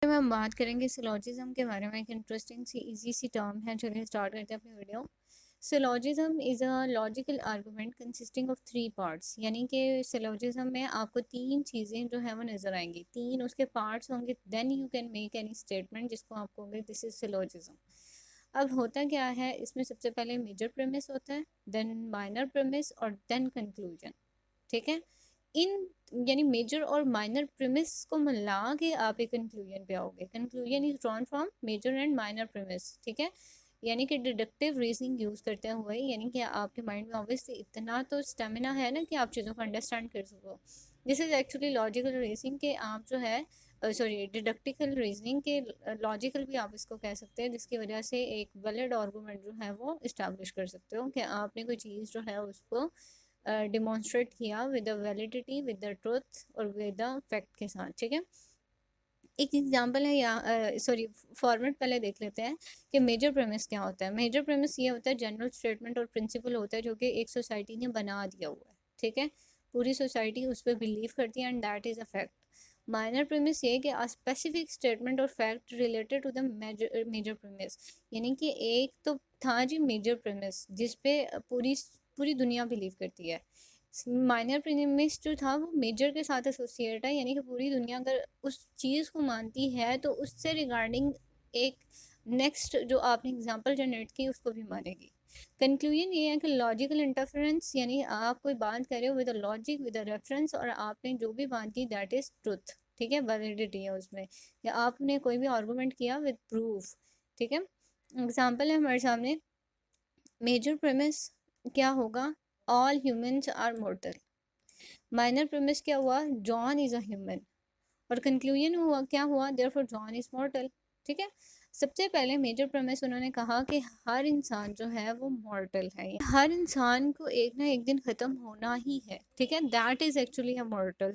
में हम बात करेंगे सिलॉजिज्म के बारे में। एक इंटरेस्टिंग सी इजी सी टर्म है। चलिए स्टार्ट करते हैं अपनी video. Syllogism is a logical argument consisting of three parts, यानी कि सिलॉजिज्म में आपको तीन चीज़ें जो है वो नज़र आएंगी, तीन उसके पार्ट्स होंगे, then you can make any statement जिसको आप कहोगे दिस इज सिलॉजिज्म। अब होता क्या है इसमें, सबसे पहले मेजर प्रेमिस होता है, देन माइनर प्रेमिस और देन कंक्लूजन। ठीक है, इन यानी मेजर और माइनर प्रीमिस को मिला के आप एक कंक्लूजन पे आओगे। Conclusion is drawn from major and minor premise. ठीक है, यानी कि डिडक्टिव रीजनिंग यूज करते हुए, यानी कि आपके माइंड में ऑब्वियसली इतना तो स्टेमिना है ना कि आप चीज़ों को अंडरस्टैंड कर सको। This is actually logical reasoning के आप जो है, सॉरी डिडक्टिकल रीजनिंग के लॉजिकल भी आप इसको कह सकते हैं, जिसकी वजह से एक वैलिड आर्गूमेंट जो है वो इस्टेब्लिश कर सकते हो कि आपने कोई चीज़ जो है उसको डिमॉन्स्ट्रेट किया with the validity, with the truth और विद द फैक्ट के साथ। ठीक है, एक एग्जांपल है यहाँ, सॉरी फॉर्मेट पहले देख लेते हैं कि मेजर प्रेमिस क्या होता है। मेजर प्रेमिस ये होता है जनरल स्टेटमेंट और प्रिंसिपल होता है जो कि एक सोसाइटी ने बना दिया हुआ है। ठीक है, पूरी सोसाइटी उस पर बिलीव करती है and that is a fact. Minor premise ये कि आ स्पेसिफिक स्टेटमेंट और fact related to the major premise, यानी कि एक तो था जी मेजर प्रेमिस जिस पे पूरी पूरी दुनिया बिलीव करती है। माइनर प्रीमिस जो था वो मेजर के साथ एसोसिएट है, यानी कि पूरी दुनिया अगर उस चीज़ को मानती है तो उससे रिगार्डिंग एक नेक्स्ट जो आपने एग्जांपल जनरेट की उसको भी मानेगी। कंक्लूजन ये है कि लॉजिकल इंटरफेरेंस, यानी आप कोई बात कर रहे हो with a logic, with a reference, और आपने जो भी बात की दैट इज ट्रुथ। ठीक है, वैलिडिटी है उसमें, या आपने कोई भी आर्गूमेंट किया विद प्रूफ। ठीक है, एग्जांपल है हमारे सामने। मेजर प्रेमिस क्या होगा, all humans are mortal. Minor premise क्या हुआ, जॉन इज अ ह्यूमन। और कंक्लूजन हुआ क्या हुआ, देयरफॉर जॉन इज मॉर्टल। ठीक है, सबसे पहले मेजर प्रेमिस उन्होंने कहा कि हर इंसान जो है वो मॉर्टल है, हर इंसान को एक ना एक दिन ख़त्म होना ही है। ठीक है, that is actually a mortal,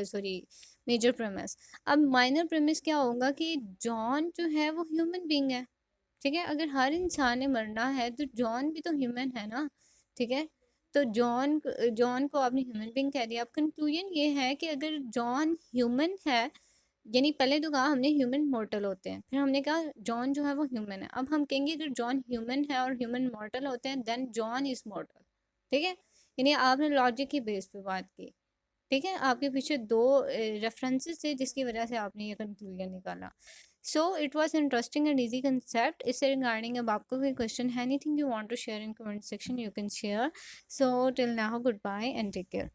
sorry major premise. अब माइनर प्रेमिस क्या होगा कि जॉन जो है वो ह्यूमन बींग है। ठीक है, अगर हर इंसान ने मरना है तो जॉन भी तो ह्यूमन है ना। ठीक है, तो जॉन जॉन को आपने ह्यूमन बीइंग कह दिया। अब कंक्लूजन ये है कि अगर जॉन ह्यूमन है, यानी पहले तो कहा हमने ह्यूमन मॉर्टल होते हैं, फिर हमने कहा जॉन जो है वो ह्यूमन है, अब हम कहेंगे अगर जॉन ह्यूमन है और ह्यूमन मॉर्टल होते हैं देन जॉन इज मॉर्टल। ठीक है, यानी आपने लॉजिक की बेस पे बात की। ठीक है, आपके पीछे दो रेफरेंसेस थे जिसकी वजह से आपने ये कंक्लूजन निकाला। So it was interesting and easy concept. इससे रिगार्डिंग अब आपको कोई क्वेश्चन है, anything you want to share in comment section you can share. So till now goodbye and take care.